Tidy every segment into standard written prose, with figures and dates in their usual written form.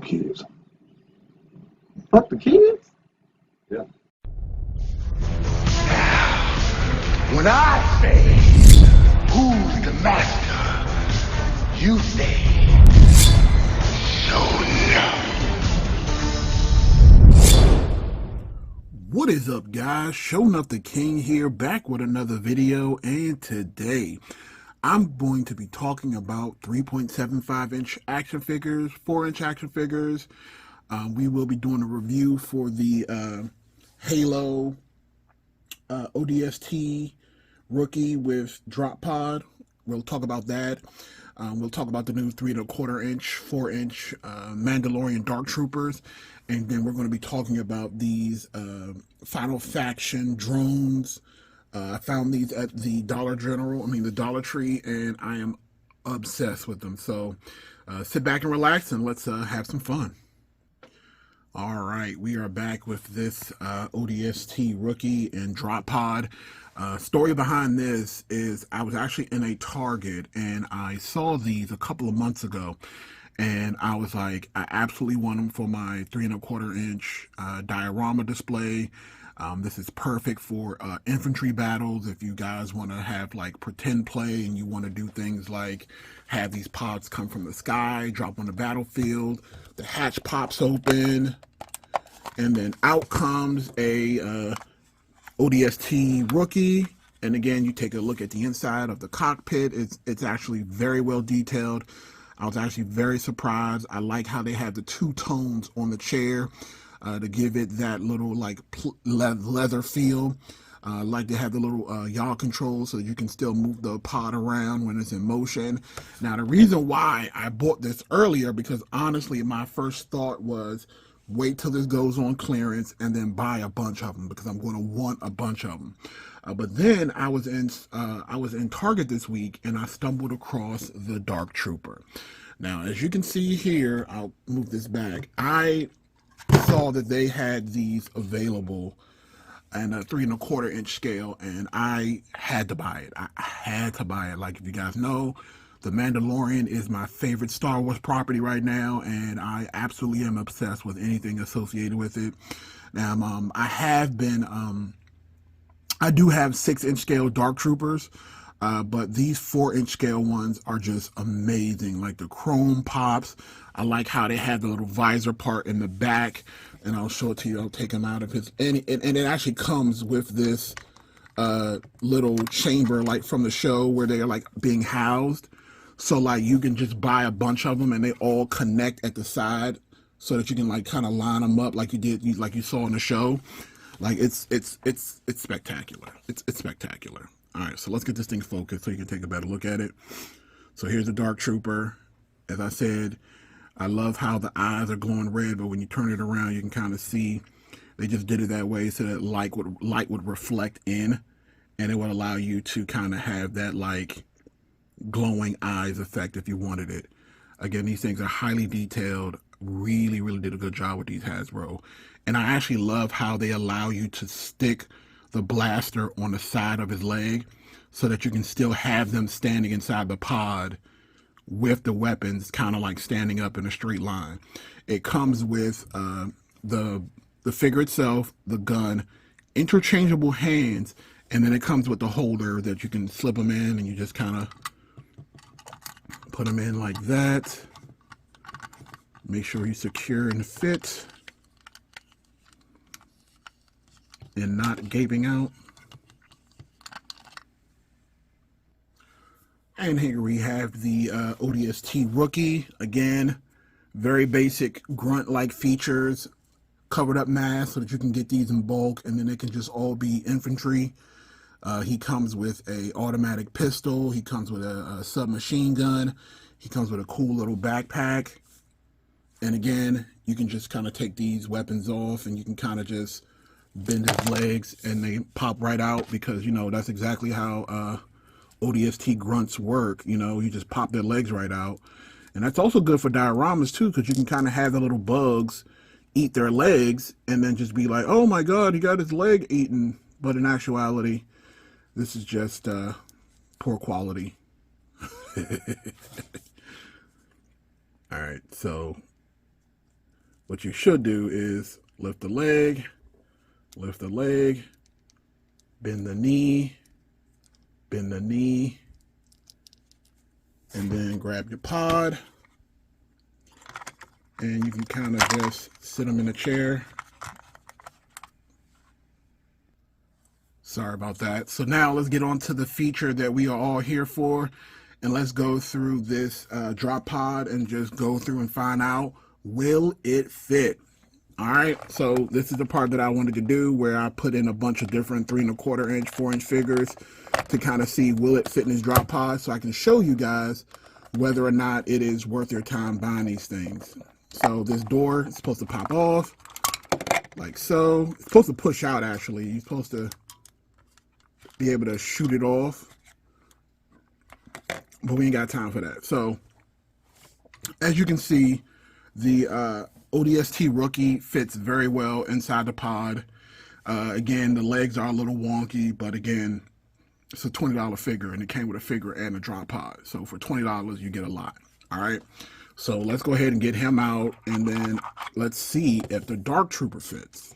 kids. Fuck the kids? Yeah. When I say, who's the master? You say, so no. What is up, guys? Showing up the King here, back with another video, and today I'm going to be talking about 3.75-inch action figures, 4-inch action figures. We will be doing a review for the Halo ODST rookie with drop pod. We'll talk about that. We'll talk about the new 3.25-inch, 4-inch Mandalorian Dark Troopers, and then we're going to be talking about these Final Faction drones. I found these at the Dollar Tree, and I am obsessed with them. So sit back and relax, and let's have some fun. All right, we are back with this ODST rookie and drop pod. Story behind this is I was actually in a Target and I saw these a couple of months ago, and I was like, I absolutely want them for my 3.25-inch diorama display. This is perfect for infantry battles. If you guys want to have like pretend play and you want to do things like have these pods come from the sky, drop on the battlefield, the hatch pops open, and then out comes a ODST rookie. And again, you take a look at the inside of the cockpit. It's actually very well detailed. I was actually very surprised. I like how they have the two tones on the chair to give it that little like leather feel. Like they have the little yaw controls so you can still move the pod around when it's in motion. Now, the reason why I bought this earlier, because honestly, my first thought was wait till this goes on clearance and then buy a bunch of them, because I'm going to want a bunch of them. But then I was in Target this week and I stumbled across the Dark Trooper. Now, as you can see here, I'll move this back. I saw that they had these available and a 3.25-inch scale, and I had to buy it. I had to buy it. Like, if you guys know, The Mandalorian is my favorite Star Wars property right now, and I absolutely am obsessed with anything associated with it. Now, I do have 6-inch scale Dark Troopers, but these 4-inch scale ones are just amazing. Like the chrome pops. I like how they have the little visor part in the back, and I'll show it to you. I'll take them out of his, and it actually comes with this little chamber like from the show where they're like being housed. So like you can just buy a bunch of them and they all connect at the side so that you can like kind of line them up like you saw in the show. Like it's spectacular. It's spectacular. All right, so let's get this thing focused so you can take a better look at it. So here's the Dark Trooper. As I said, I love how the eyes are glowing red, but when you turn it around, you can kind of see they just did it that way so that light would reflect in, and it would allow you to kind of have that like glowing eyes effect if you wanted it. Again, these things are highly detailed. Really, really did a good job with these Hasbro. And I actually love how they allow you to stick the blaster on the side of his leg so that you can still have them standing inside the pod with the weapons kind of like standing up in a straight line. It comes with the figure itself, the gun, interchangeable hands, and then it comes with the holder that you can slip them in, and you just kind of put them in like that. Make sure he's secure and fit and not gaping out. And here we have the ODST rookie. Again, very basic grunt-like features, covered up mask so that you can get these in bulk, and then they can just all be infantry. He comes with a automatic pistol. He comes with a submachine gun. He comes with a cool little backpack. And again, you can just kind of take these weapons off and you can kind of just bend his legs and they pop right out, because, you know, that's exactly how ODST grunts work. You know, you just pop their legs right out. And that's also good for dioramas too, because you can kind of have the little bugs eat their legs and then just be like, oh my God, he got his leg eaten. But in actuality, this is just poor quality. All right, so What you should do is lift the leg, bend the knee, and then grab your pod. And you can kind of just sit them in a chair. Sorry about that. So now let's get on to the feature that we are all here for. And let's go through this drop pod and just go through and find out, will it fit? All right, so this is the part that I wanted to do where I put in a bunch of different 3 1/4 inch, 4 inch figures to kind of see, will it fit in this drop pod, so I can show you guys whether or not it is worth your time buying these things. So this door is supposed to pop off like so. It's supposed to push out, actually. You're supposed to be able to shoot it off, but we ain't got time for that. So as you can see, the ODST Rookie fits very well inside the pod. Again, the legs are a little wonky, but again, it's a $20 figure, and it came with a figure and a drop pod. So for $20, you get a lot. All right. So let's go ahead and get him out, and then let's see if the Dark Trooper fits.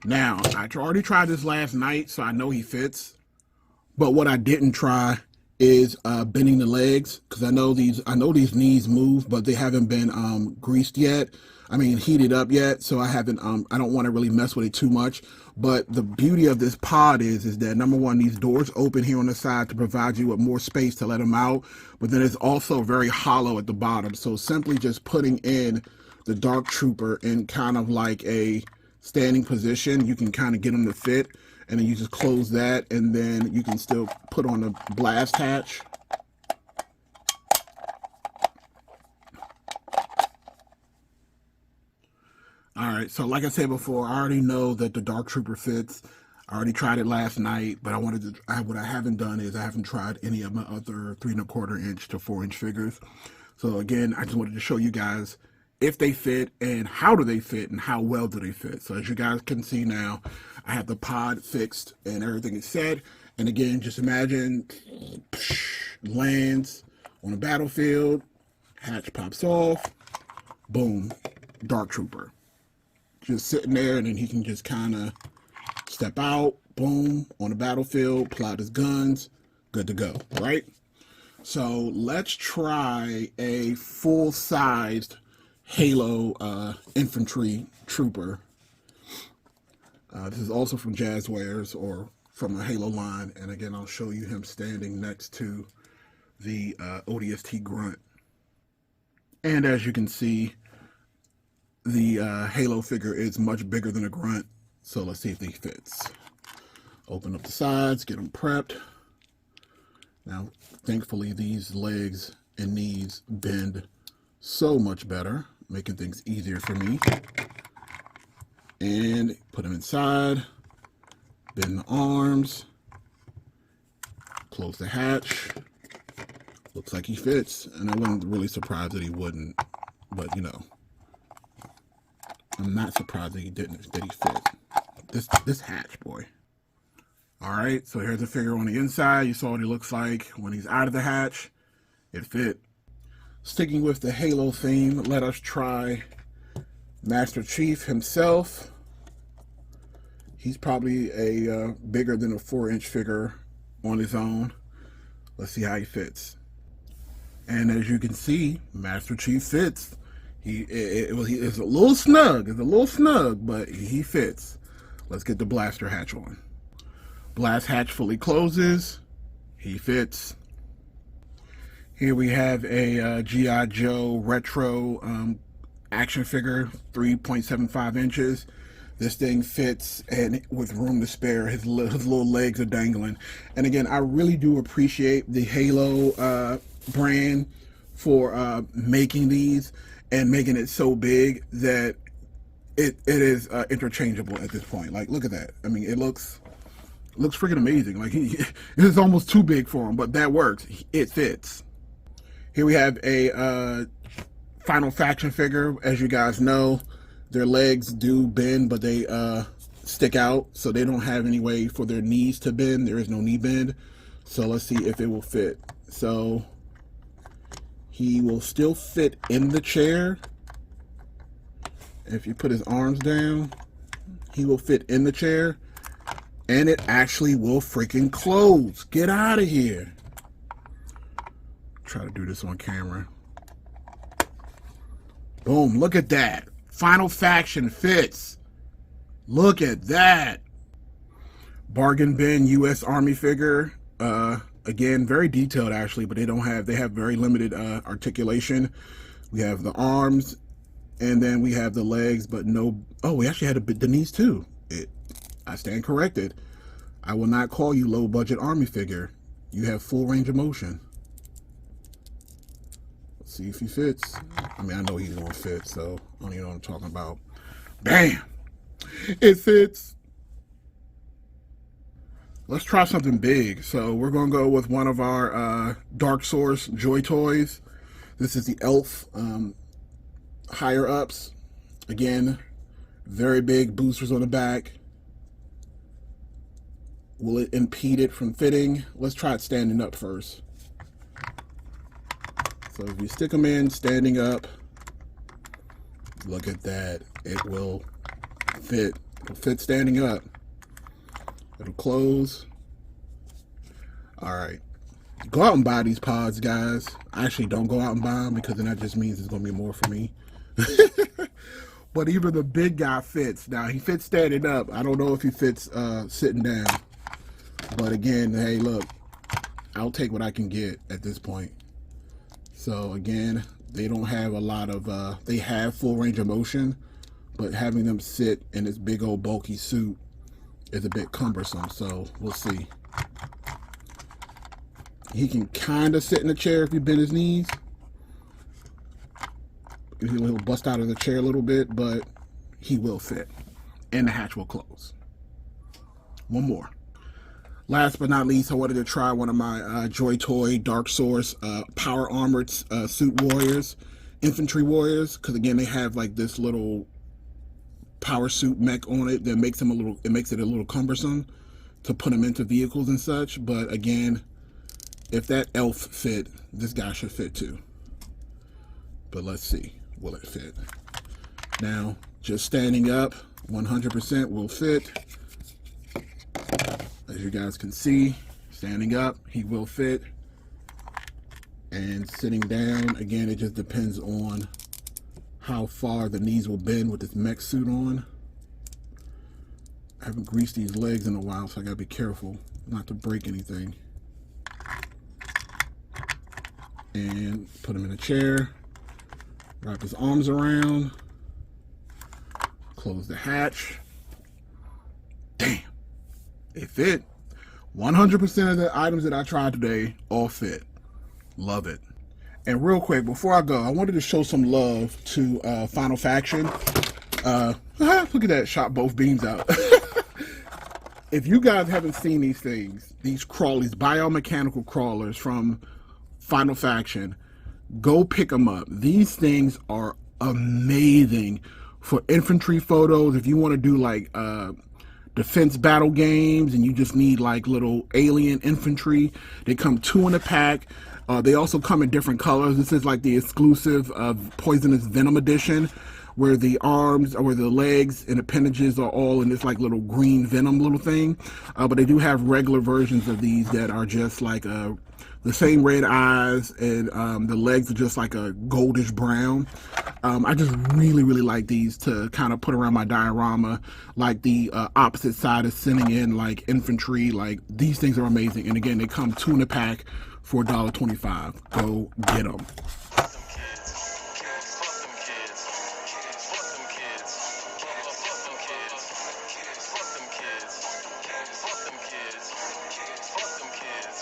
Now, I already tried this last night, so I know he fits. But what I didn't try is bending the legs, because I know these knees move, but they haven't been greased yet. I mean, heated up yet, so I haven't. I don't want to really mess with it too much. But the beauty of this pod is that, number one, these doors open here on the side to provide you with more space to let them out. But then it's also very hollow at the bottom. So simply just putting in the Dark Trooper in kind of like a standing position, you can kind of get them to fit. And then you just close that, and then you can still put on the blast hatch. All right, so like I said before, I already know that the Dark Trooper fits. I already tried it last night, but what I haven't done is I haven't tried any of my other 3 1/4 inch to 4 inch figures. So again, I just wanted to show you guys if they fit and how do they fit and how well do they fit. So as you guys can see now, I have the pod fixed and everything is set. And again, just imagine lands on a battlefield, hatch pops off, boom, Dark Trooper. Just sitting there, and then he can just kind of step out, boom, on the battlefield, pull out his guns, good to go, right? So let's try a full-sized Halo infantry trooper. This is also from Jazzwares or from the Halo line, and again, I'll show you him standing next to the ODST Grunt. And as you can see, the Halo figure is much bigger than a Grunt, so let's see if he fits. Open up the sides, get them prepped. Now, thankfully, these legs and knees bend so much better, making things easier for me. And put them inside, bend the arms, close the hatch. Looks like he fits, and I wasn't really surprised that he wouldn't, but you know, I'm not surprised that he didn't, that he fit. This hatch, boy. All right, so here's the figure on the inside. You saw what he looks like when he's out of the hatch. It fit. Sticking with the Halo theme, let us try Master Chief himself. He's probably a bigger than a 4 inch figure on his own. Let's see how he fits. And as you can see, Master Chief fits. It's a little snug, but he fits. Let's get the blaster hatch on. Blast hatch fully closes. He fits. Here we have a G.I. Joe retro action figure, 3.75 inches. This thing fits, and with room to spare, his little legs are dangling. And again, I really do appreciate the Halo brand for making these and making it so big that it is interchangeable at this point. Like, look at that. I mean, it looks freaking amazing. Like, it's almost too big for him, but that works. It fits. Here we have a Final Faction figure. As you guys know, their legs do bend, but they stick out, so they don't have any way for their knees to bend. There is no knee bend. So let's see if it will fit. So he will still fit in the chair, If you put his arms down, he will fit in the chair, and it actually will freaking close. Get out of here. Try to do this on camera. Boom, look at that. Final Faction fits. Look at that. Bargain bin U.S. Army figure. Again, very detailed actually, but they have very limited articulation. We have the arms, and then we have the legs, but no, oh, we actually had the knees too. I stand corrected. I will not call you low budget Army figure. You have full range of motion. Let's see if he fits. I mean, I know he's gonna fit, so I don't even know what I'm talking about. Bam! It fits. Let's try something big. So we're gonna go with one of our Dark Source Joy Toys. This is the Elf higher ups. Again, very big boosters on the back. Will it impede it from fitting? Let's try it standing up first. So if you stick them in standing up, look at that. It will fit. It'll fit standing up. It'll close. All right. Go out and buy these pods, guys. Actually, don't go out and buy them, because then that just means it's going to be more for me. But even the big guy fits. Now, he fits standing up. I don't know if he fits sitting down. But again, hey, look. I'll take what I can get at this point. So again, they don't have a lot of, they have full range of motion, but having them sit in this big old bulky suit is a bit cumbersome, so we'll see. He can kind of sit in the chair if you bend his knees. He'll bust out of the chair a little bit, but he will fit, and the hatch will close. One more. Last but not least, I wanted to try one of my Joy Toy Dark Source Power Armored Suit Warriors, Infantry Warriors, because again, they have like this little power suit mech on it that makes them it makes it a little cumbersome to put them into vehicles and such. But again, if that elf fit, this guy should fit too. But let's see, will it fit? Now, just standing up, 100% will fit. As you guys can see, standing up, he will fit. And sitting down, again, it just depends on how far the knees will bend with this mech suit on. I haven't greased these legs in a while, so I gotta be careful not to break anything. And put him in a chair, wrap his arms around, close the hatch. Damn, it fit. 100% of the items that I tried today all fit. Love it. And real quick, before I go, I wanted to show some love to Final Faction. Look at that, shot both beams out. If you guys haven't seen these things, these crawlies, biomechanical crawlers from Final Faction, go pick them up. These things are amazing for infantry photos. If you want to do like defense battle games and you just need like little alien infantry, they come 2 in a pack. They also come in different colors. This is like the exclusive Poisonous Venom edition, where the arms or the legs and appendages are all in this like little green venom little thing. But they do have regular versions of these that are just like the same red eyes, and the legs are just like a goldish brown. I just really like these to kind of put around my diorama. Like the opposite side is sending in like infantry. Like these things are amazing. And again, they come 2 in a pack for $1.25. Go get them.